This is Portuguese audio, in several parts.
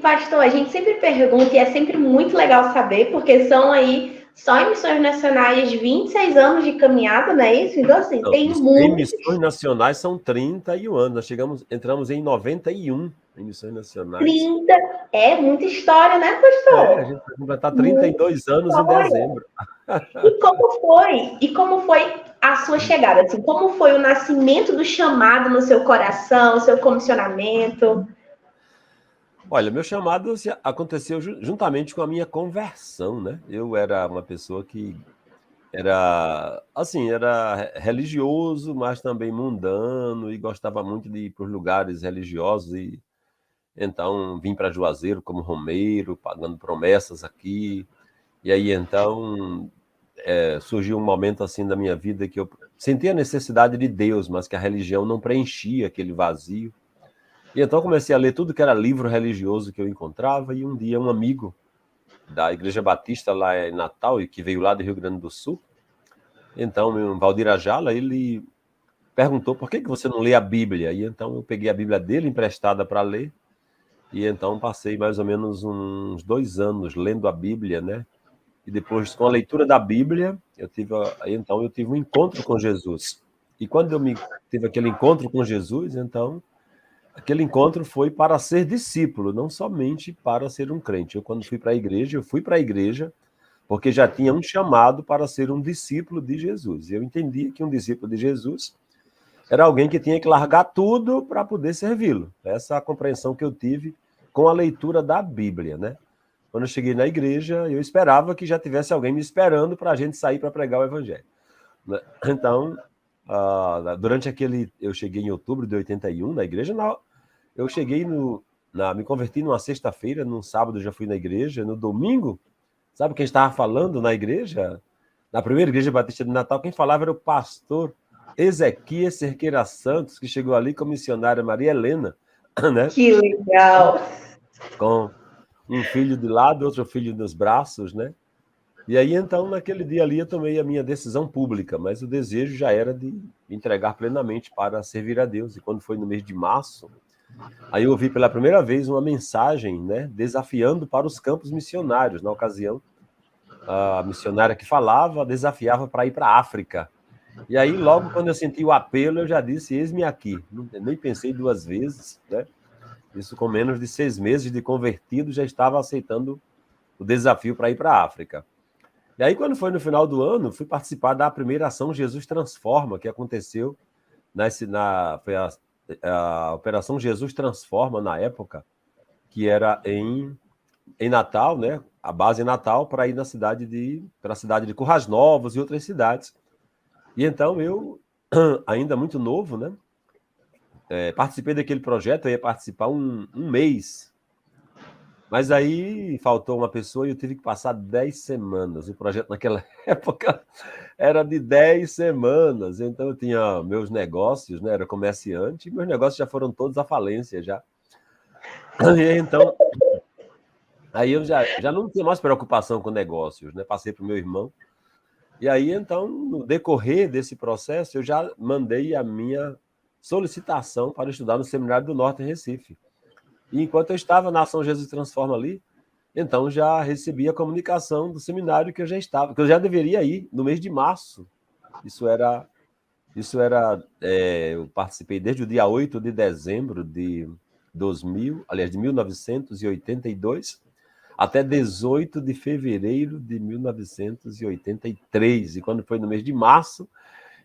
pastor, a gente sempre pergunta e é sempre muito legal saber, porque são aí, só em missões nacionais, 26 anos de caminhada, não é isso? Então, assim, Não, tem em muito. missões nacionais são 31 anos. Entramos em 91 em missões nacionais. 30, é muita história, né, A gente pastor? vai completar Muita 32 anos em história. dezembro. E como foi? E como foi a sua chegada? Assim, como foi o nascimento do chamado no seu coração, o seu comissionamento? Olha, meu chamado aconteceu juntamente com a minha conversão, né? Eu era uma pessoa que era, assim, era religioso, mas também mundano e gostava muito de ir para os lugares religiosos e então vim para Juazeiro como romeiro, pagando promessas aqui. E aí então surgiu um momento assim da minha vida que eu senti a necessidade de Deus, mas que a religião não preenchia aquele vazio. E então comecei a ler tudo que era livro religioso que eu encontrava e um dia um amigo da Igreja Batista lá em Natal, e que veio lá do Rio Grande do Sul, então o Valdir Ajala, ele perguntou por que você não lê a Bíblia? E então eu peguei a Bíblia dele emprestada para ler, e então passei mais ou menos uns 2 anos lendo a Bíblia, né? E depois, com a leitura da Bíblia, então eu tive um encontro com Jesus. E quando tive aquele encontro com Jesus, então aquele encontro foi para ser discípulo, não somente para ser um crente. Eu, quando fui para a igreja, eu fui para a igreja porque já tinha um chamado para ser um discípulo de Jesus. E eu entendia que um discípulo de Jesus era alguém que tinha que largar tudo para poder servi-lo. Essa é a compreensão que eu tive com a leitura da Bíblia, né? Quando eu cheguei na igreja, eu esperava que já tivesse alguém me esperando para a gente sair para pregar o evangelho, né? Então, durante eu cheguei em outubro de 81 na igreja, eu cheguei me converti numa sexta-feira, num sábado já fui na igreja, no domingo, sabe quem estava falando na igreja? Na primeira igreja batista de Natal, quem falava era o pastor Ezequias Cerqueira Santos, que chegou ali com a missionária Maria Helena, né? Que legal! Com um filho de lado, outro filho nos braços, né? E aí, então, naquele dia ali, eu tomei a minha decisão pública, mas o desejo já era de me entregar plenamente para servir a Deus. E quando foi no mês de março, aí eu ouvi pela primeira vez uma mensagem, né, desafiando para os campos missionários. Na ocasião, a missionária que falava desafiava para ir para a África. E aí, logo quando eu senti o apelo, eu já disse, eis-me aqui. Nem pensei duas vezes, né? Isso com menos de 6 meses de convertido, já estava aceitando o desafio para ir para a África. E aí, quando foi no final do ano, fui participar da primeira ação Jesus Transforma, que aconteceu foi a Operação Jesus Transforma na época, que era em Natal, né? A base em Natal, para ir para a cidade de Currais Novos e outras cidades. E então eu, ainda muito novo, né? Participei daquele projeto, eu ia participar um mês. Mas aí faltou uma pessoa e eu tive que passar 10 semanas. O projeto naquela época era de 10 semanas. Então eu tinha meus negócios, né? Era comerciante, e meus negócios já foram todos à falência já. E então, aí eu já não tinha mais preocupação com negócios, né? Passei para o meu irmão. E aí, então, no decorrer desse processo, eu já mandei a minha solicitação para estudar no Seminário do Norte, em Recife. E enquanto eu estava na Ação Jesus Transforma ali, então já recebi a comunicação do seminário que eu já deveria ir no mês de março. Eu participei desde o dia 8 de dezembro de 1982, até 18 de fevereiro de 1983. E quando foi no mês de março,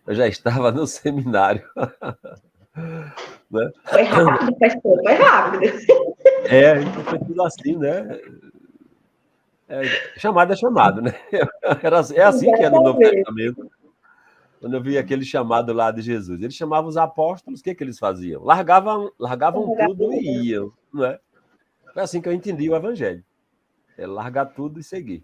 eu já estava no seminário. Né? Foi rápido, pastor, foi rápido. Então foi tudo assim, né? Chamado é chamado, né? É assim que é no Novo Exatamente. Testamento. Quando eu vi aquele chamado lá de Jesus, ele chamava os apóstolos, o que eles faziam? Largavam tudo e iam, não é? Foi assim que eu entendi o evangelho. É largar tudo e seguir.